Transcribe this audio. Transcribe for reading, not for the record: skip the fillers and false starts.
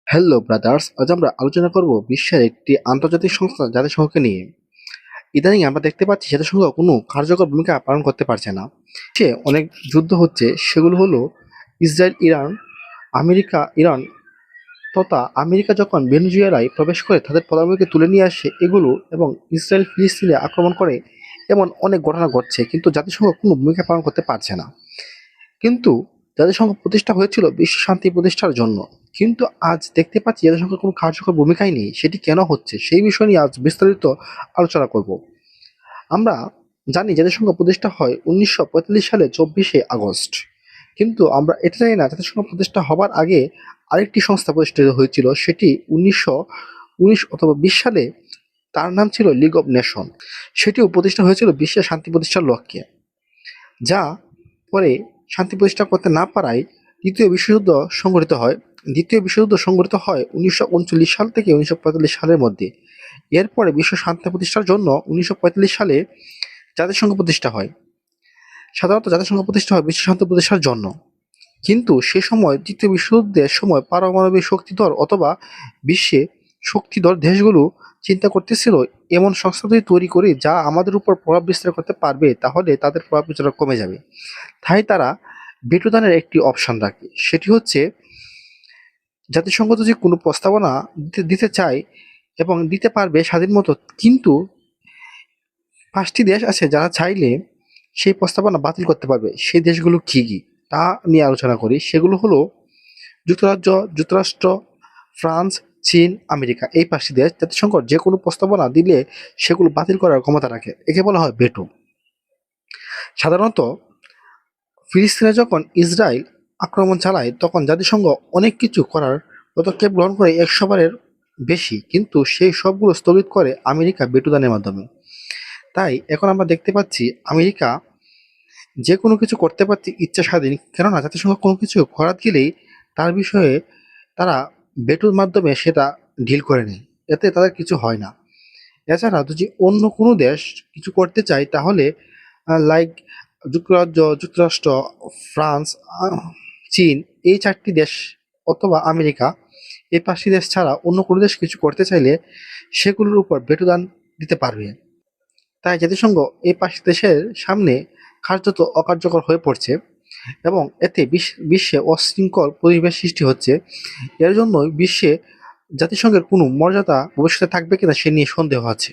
Hello brothers, আজ আমরা আলোচনা করব বিশ্বের একটি আন্তর্জাতিক সংস্থা জাতিসংঘকে নিয়ে। ইদানিং আমরা দেখতে পাচ্ছি জাতিসংঘ কোনো কার্যকর ভূমিকা পালন করতে পারছে না। সে অনেক যুদ্ধ হচ্ছে, সেগুলো হলো ইসরায়েল ইরান, আমেরিকা ইরান তথা আমেরিকা যখন ভেনেজুয়েলায় প্রবেশ করে তাদের পরমাণুকে তুলে নিয়ে আসে এগুলো, এবং ইসরায়েল ফিলিস্তিনে আক্রমণ করে, এমন অনেক ঘটনা ঘটছে, কিন্তু জাতিসংঘ কোনো ভূমিকা পালন করতে পারছে না। কিন্তু জাতিসংঘ প্রতিষ্ঠা হয়েছিল বিশ্ব শান্তি প্রতিষ্ঠার জন্য। কিন্তু আজ দেখতে পাচ্ছি জাতিসংঘের কোনো কার্যকর ভূমিকাই নেই। সেটি কেন হচ্ছে সেই বিষয় নিয়ে আজ বিস্তারিত আলোচনা করব। আমরা জানি জাতিসংঘ প্রতিষ্ঠা হয় 1945 সালে 24শে আগস্ট। কিন্তু আমরা এটা জানি না জাতিসংঘ প্রতিষ্ঠা হবার আগে আরেকটি সংস্থা প্রতিষ্ঠিত হয়েছিল, সেটি 1919 অথবা 20 সালে। তার নাম ছিল লিগ অব নেশন। সেটিও প্রতিষ্ঠা হয়েছিল বিশ্বের শান্তি প্রতিষ্ঠার লক্ষ্যে, যা পরে শান্তি প্রতিষ্ঠা করতে না পারায় দ্বিতীয় বিশ্বযুদ্ধ সংঘটিত হয়। দ্বিতীয় বিশ্বযুদ্ধ সংঘটিত হয় 1939 সাল থেকে 1945 সালের মধ্যে। এরপরে বিশ্ব শান্তি প্রতিষ্ঠার জন্য 1945 সালে জাতিসংঘ প্রতিষ্ঠা হয়। সাধারণত জাতিসংঘ প্রতিষ্ঠা হয় বিশ্ব শান্তি প্রতিষ্ঠার জন্য। কিন্তু সে সময় দ্বিতীয় বিশ্বযুদ্ধের সময় পারমাণবিক শক্তিধর অথবা বিশ্বে শক্তিধর দেশগুলো চিন্তা করতেছিল এমন সংস্থা যদি তৈরি করি যা আমাদের উপর প্রভাব বিস্তার করতে পারবে, তাহলে তাদের প্রভাব বিস্তার কমে যাবে। তাই তারা ভেটোদানের একটি অপশন রাখে, সেটি হচ্ছে জাতিসংঘ যদি কোনো প্রস্তাবনা দিতে চায় এবং দিতে পারবে স্বাধীন মতো, কিন্তু 5টি দেশ আছে যারা চাইলে সেই প্রস্তাবনা বাতিল করতে পারবে। সেই দেশগুলো কি কি তা নিয়ে আলোচনা করি। সেগুলো হলো যুক্তরাষ্ট্র, ফ্রান্স, চীন, আমেরিকা। এই 5টি দেশ জাতিসংঘ যে কোনো প্রস্তাবনা দিলে সেগুলো বাতিল করার ক্ষমতা রাখে। একে বলা হয় ভেটো। সাধারণত ফিলিস্তিনে যখন ইসরায়েল আক্রমণ চালায় তখন জাতিসংঘ অনেক কিছু করার পদক্ষেপ গ্রহণ করে 100 বারের বেশি, কিন্তু সেই সবগুলো স্থগিত করে আমেরিকা ভেটোদানের মাধ্যমে। তাই এখন আমরা দেখতে পাচ্ছি আমেরিকা যে কোনো কিছু করতে পারছে ইচ্ছা স্বাধীন, কেননা জাতিসংঘ কোনো কিছু করার গেলেই তার বিষয়ে তারা ভেটোর মাধ্যমে সেটা ডিল করে নেয়, এতে তাদের কিছু হয় না। এছাড়া যদি অন্য কোনো দেশ কিছু করতে চায় তাহলে লাইক যুক্তরাষ্ট্র, ফ্রান্স, চীন, এই 4টি দেশ অথবা আমেরিকা, এই 5টি দেশ ছাড়া অন্য কোনো দেশ কিছু করতে চাইলে সেগুলোর উপর ভেটোদান দিতে পারবে। তাই জাতিসংঘ এই 5টি দেশের সামনে কার্যত অকার্যকর হয়ে পড়ছে, এবং এতে বিশ্বে অশৃঙ্খল পরিবেশ সৃষ্টি হচ্ছে। এর জন্যই বিশ্বে জাতিসংঘের কোনো মর্যাদা ভবিষ্যতে থাকবে কিনা সে নিয়ে সন্দেহ আছে।